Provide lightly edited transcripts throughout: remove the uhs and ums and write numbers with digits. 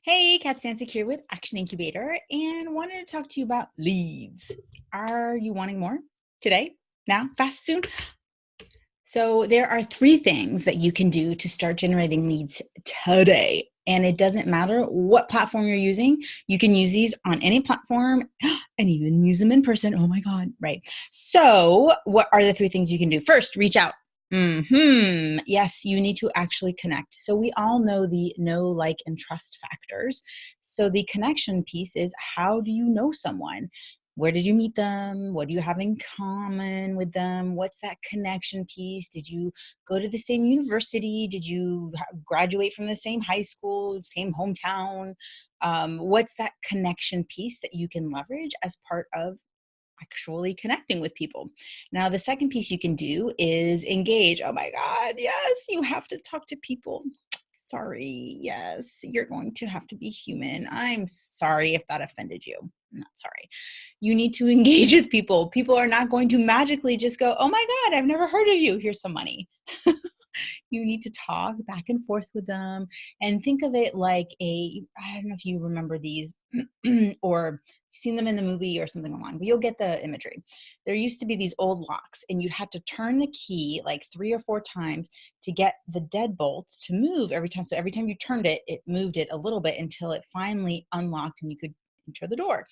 Hey, Kat Stancic here with Action Incubator and wanted to talk to you about leads. Are you wanting more today, now, fast, soon? So there are three things that you can do to start generating leads today. And it doesn't matter what platform you're using. You can use these on any platform and even use them in person. Oh my God, right. So what are the three things you can do? First, reach out. Yes, you need to actually connect. So we all know the know, like, and trust factors. So the connection piece is, how do you know someone? Where did you meet them? What do you have in common with them? What's that connection piece? Did you go to the same university? Did you graduate from the same high school, same hometown? What's that connection piece that you can leverage as part of actually connecting with people? Now, the second piece you can do is engage. Oh my God, yes, you have to talk to people. Sorry, yes, you're going to have to be human. I'm sorry if that offended you. I'm not sorry. You need to engage with people. People are not going to magically just go, oh my God, I've never heard of you. Here's some money. You need to talk back and forth with them and think of it like I don't know if you remember these or seen them in the movie or something along, but you'll get the imagery. There used to be these old locks and you'd have to turn the key like 3 or 4 times to get the deadbolts to move every time. So every time you turned it, it moved it a little bit until it finally unlocked and you could enter the door.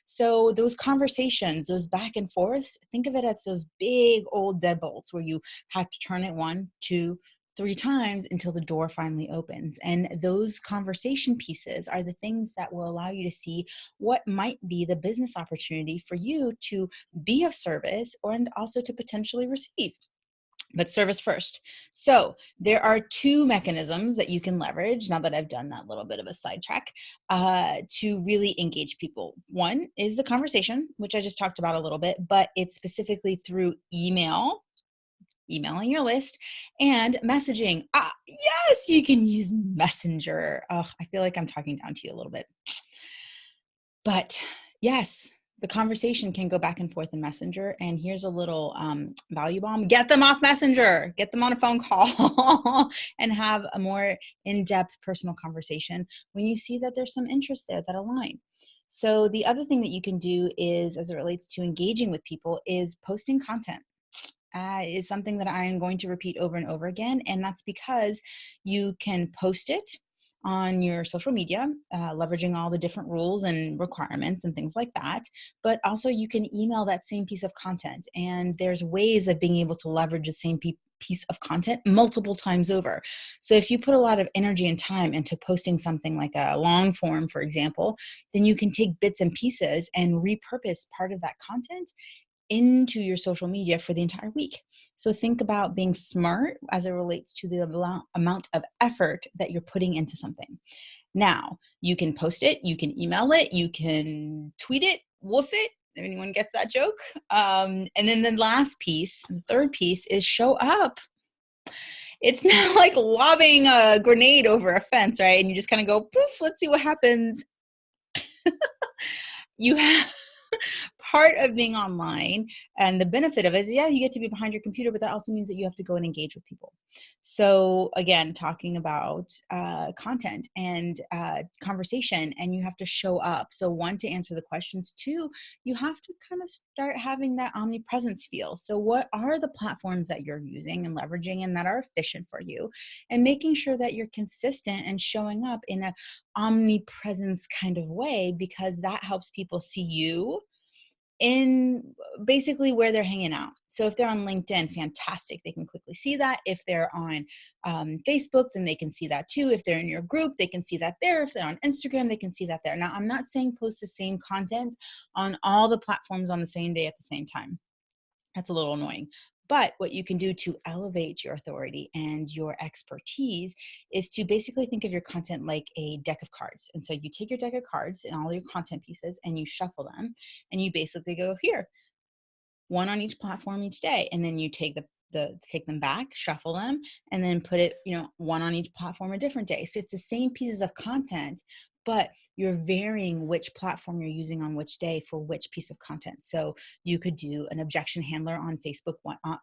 So those conversations, those back and forths, think of it as those big old deadbolts where you had to turn it 1, 2, 3 times until the door finally opens. And those conversation pieces are the things that will allow you to see what might be the business opportunity for you to be of service and also to potentially receive. But service first. So there are two mechanisms that you can leverage, now that I've done that little bit of a sidetrack, to really engage people. One is the conversation, which I just talked about a little bit, but it's specifically through emailing your list, and messaging. Yes, you can use Messenger. Oh, I feel like I'm talking down to you a little bit. But yes, the conversation can go back and forth in Messenger. And here's a little value bomb. Get them off Messenger. Get them on a phone call and have a more in-depth personal conversation when you see that there's some interest there that align. So the other thing that you can do is, as it relates to engaging with people, is posting content. Is something that I am going to repeat over and over again. And that's because you can post it on your social media, leveraging all the different rules and requirements and things like that. But also you can email that same piece of content. And there's ways of being able to leverage the same piece of content multiple times over. So if you put a lot of energy and time into posting something like a long form, for example, then you can take bits and pieces and repurpose part of that content into your social media for the entire week. So think about being smart as it relates to the amount of effort that you're putting into something. Now, you can post it, you can email it, you can tweet it, woof it, if anyone gets that joke. And then the last piece, the third piece, is show up. It's not like lobbing a grenade over a fence, right? And you just kind of go, poof, let's see what happens. You have part of being online, and the benefit of it is, yeah, you get to be behind your computer, but that also means that you have to go and engage with people. So again, talking about content and conversation, and you have to show up. So one, to answer the questions. Two, you have to kind of start having that omnipresence feel. So what are the platforms that you're using and leveraging and that are efficient for you, and making sure that you're consistent and showing up in a omnipresence kind of way, because that helps people see you in basically where they're hanging out. So if they're on LinkedIn, fantastic. They can quickly see that. If they're on Facebook, then they can see that too. If they're in your group, they can see that there. If they're on Instagram, they can see that there. Now, I'm not saying post the same content on all the platforms on the same day at the same time. That's a little annoying. But what you can do to elevate your authority and your expertise is to basically think of your content like a deck of cards. And so you take your deck of cards and all your content pieces and you shuffle them, and you basically go, here, one on each platform each day. And then you take take them back, shuffle them, and then put it, one on each platform a different day. So it's the same pieces of content, but you're varying which platform you're using on which day for which piece of content. So you could do an objection handler on Facebook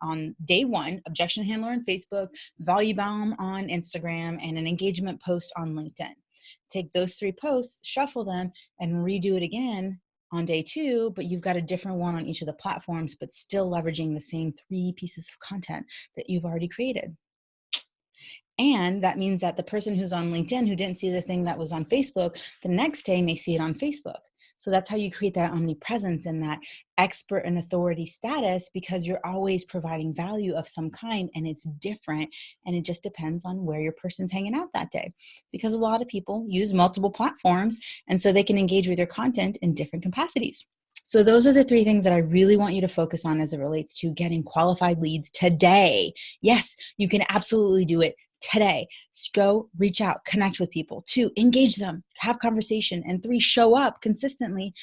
on day one, objection handler on Facebook, value bomb on Instagram, and an engagement post on LinkedIn. Take those 3 posts, shuffle them, and redo it again on day 2, but you've got a different one on each of the platforms, but still leveraging the same 3 pieces of content that you've already created. And that means that the person who's on LinkedIn who didn't see the thing that was on Facebook, the next day may see it on Facebook. So that's how you create that omnipresence and that expert and authority status, because you're always providing value of some kind, and it's different. And it just depends on where your person's hanging out that day, because a lot of people use multiple platforms, and so they can engage with your content in different capacities. So those are the 3 things that I really want you to focus on as it relates to getting qualified leads today. Yes, you can absolutely do it today. Go reach out, connect with people. 2, engage them, have conversation. And 3, show up consistently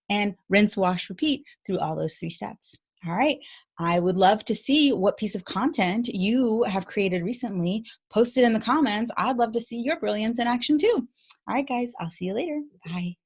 and rinse, wash, repeat through all those 3 steps. All right. I would love to see what piece of content you have created recently. Post it in the comments. I'd love to see your brilliance in action too. All right, guys, I'll see you later. Bye.